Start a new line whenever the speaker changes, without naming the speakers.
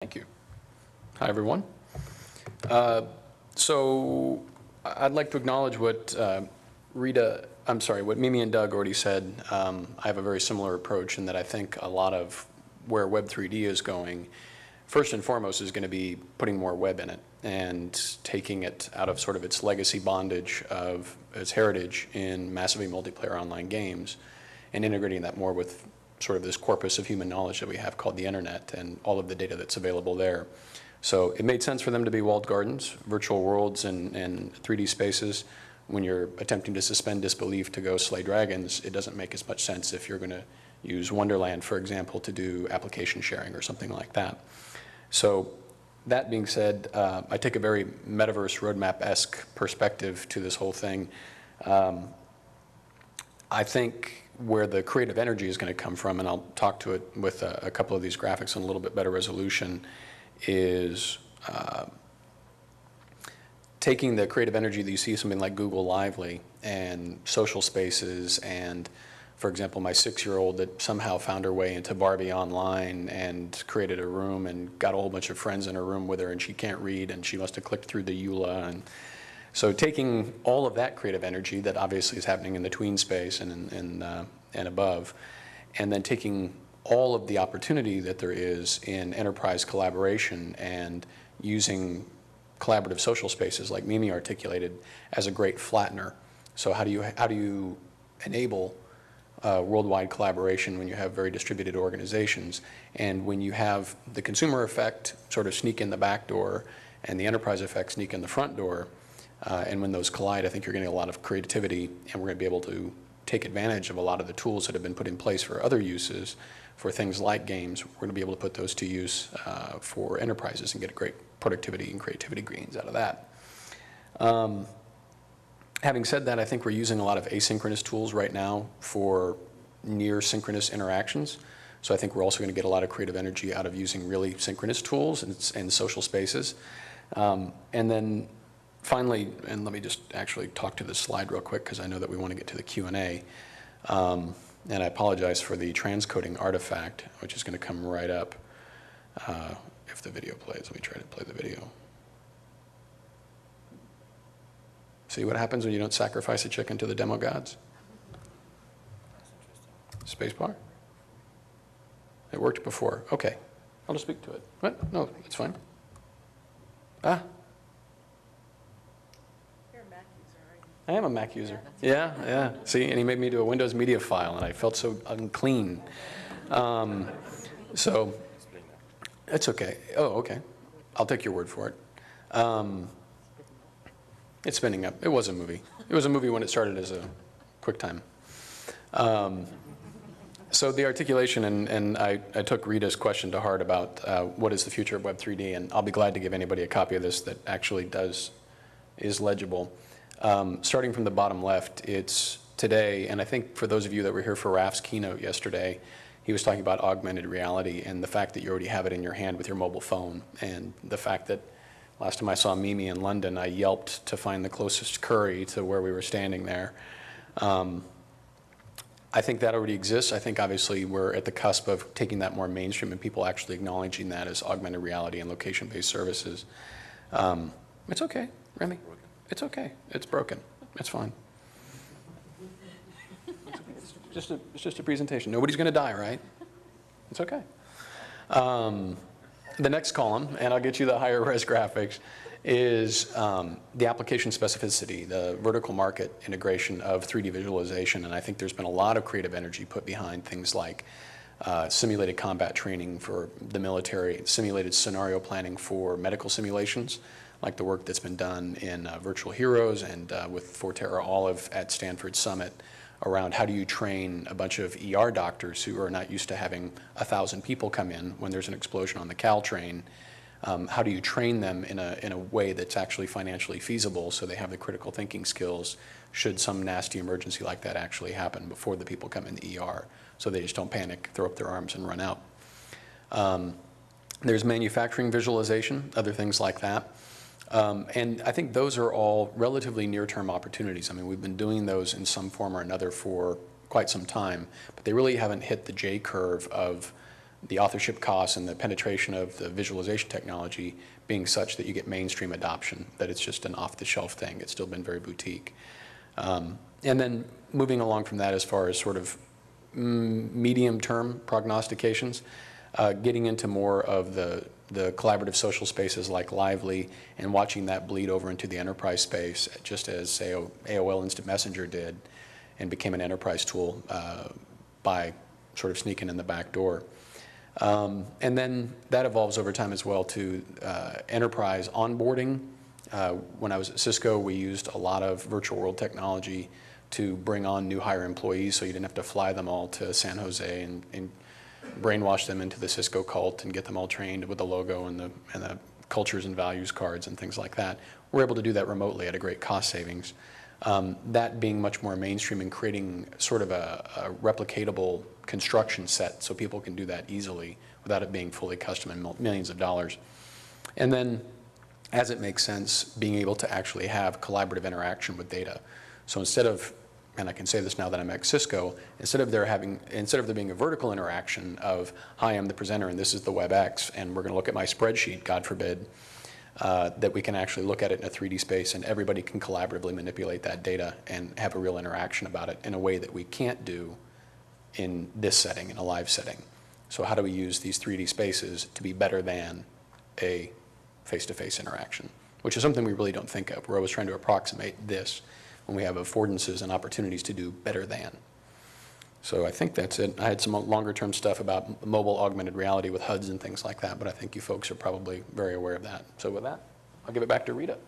Thank you. Hi, everyone. So I'd like to acknowledge what what Mimi and Doug already said. I have a very similar approach in that I think a lot of where Web3D is going, first and foremost, is going to be putting more web in it and taking it out of sort of its legacy bondage of its heritage in massively multiplayer online games and integrating that more with sort of this corpus of human knowledge that we have called the internet and all of the data that's available there. So it made sense for them to be walled gardens, virtual worlds, and 3D spaces. When you're attempting to suspend disbelief to go slay dragons, it doesn't make as much sense if you're going to use Wonderland, for example, to do application sharing or something like that. So that being said, I take a very metaverse roadmap-esque perspective to this whole thing. I think where the creative energy is going to come from, and I'll talk to it with a couple of these graphics in a little bit better resolution, is taking the creative energy that you see something like Google Lively and social spaces and, for example, my 6-year-old that somehow found her way into Barbie online and created a room and got a whole bunch of friends in her room with her, and she can't read and she must have clicked through the EULA. And so taking all of that creative energy that obviously is happening in the tween space and above, and then taking all of the opportunity that there is in enterprise collaboration and using collaborative social spaces like Mimi articulated as a great flattener. So how do you enable worldwide collaboration when you have very distributed organizations, and when you have the consumer effect sort of sneak in the back door and the enterprise effect sneak in the front door? And when those collide, I think you're getting a lot of creativity, and we're going to be able to take advantage of a lot of the tools that have been put in place for other uses, for things like games. We're going to be able to put those to use for enterprises and get a great productivity and creativity gains out of that. Having said that, I think we're using a lot of asynchronous tools right now for near synchronous interactions. So I think we're also going to get a lot of creative energy out of using really synchronous tools and social spaces. And then finally, and let me just actually talk to this slide real quick because I know that we want to get to the Q&A. And I apologize for the transcoding artifact, which is going to come right up if the video plays. Let me try to play the video. See what happens when you don't sacrifice a chicken to the demo gods? Spacebar? It worked before. Okay. I'll just speak to it. What? No, it's fine. Ah. I am a Mac user. Yeah. See, and he made me do a Windows media file, and I felt so unclean. So it's okay. Oh, okay. I'll take your word for it. It's spinning up. It was a movie. It was a movie when it started as a QuickTime. So the articulation, and I took Rita's question to heart about what is the future of Web3D, and I'll be glad to give anybody a copy of this that actually is legible. Starting from the bottom left, it's today, and I think for those of you that were here for Raf's keynote yesterday, he was talking about augmented reality and the fact that you already have it in your hand with your mobile phone, and the fact that last time I saw Mimi in London, I yelped to find the closest curry to where we were standing there. I think that already exists. I think obviously we're at the cusp of taking that more mainstream and people actually acknowledging that as augmented reality and location-based services. It's okay, Remy. It's okay. It's broken. It's fine. It's just a presentation. Nobody's going to die, right? It's okay. The next column, and I'll get you the higher res graphics, is the application specificity, the vertical market integration of 3D visualization. And I think there's been a lot of creative energy put behind things like simulated combat training for the military, simulated scenario planning for medical simulations, like the work that's been done in Virtual Heroes and with Forterra Olive at Stanford Summit around how do you train a bunch of ER doctors who are not used to having 1,000 people come in when there's an explosion on the Caltrain. How do you train them in a way that's actually financially feasible so they have the critical thinking skills should some nasty emergency like that actually happen before the people come in the ER, so they just don't panic, throw up their arms, and run out. There's manufacturing visualization, other things like that. And I think those are all relatively near-term opportunities. I mean, we've been doing those in some form or another for quite some time, but they really haven't hit the J-curve of the authorship costs and the penetration of the visualization technology being such that you get mainstream adoption, that it's just an off-the-shelf thing. It's still been very boutique. And then moving along from that as far as sort of medium-term prognostications, getting into more of the collaborative social spaces like Lively and watching that bleed over into the enterprise space, just as, say, AOL Instant Messenger did and became an enterprise tool by sort of sneaking in the back door. And then that evolves over time as well to enterprise onboarding. When I was at Cisco, we used a lot of virtual world technology to bring on new hire employees, so you didn't have to fly them all to San Jose and brainwash them into the Cisco cult and get them all trained with the logo and the cultures and values cards and things like that. We're able to do that remotely at a great cost savings. That being much more mainstream and creating sort of a replicatable construction set so people can do that easily without it being fully custom and millions of dollars. And then, as it makes sense, being able to actually have collaborative interaction with data. So instead of, and I can say this now that I'm at Cisco, instead of there being a vertical interaction of, hi, I'm the presenter and this is the WebEx and we're going to look at my spreadsheet, God forbid, that we can actually look at it in a 3D space and everybody can collaboratively manipulate that data and have a real interaction about it in a way that we can't do in this setting, in a live setting. So how do we use these 3D spaces to be better than a face-to-face interaction, which is something we really don't think of. We're always trying to approximate this when we have affordances and opportunities to do better than. So I think that's it. I had some longer term stuff about mobile augmented reality with HUDs and things like that, but I think you folks are probably very aware of that. So with that, I'll give it back to Rita.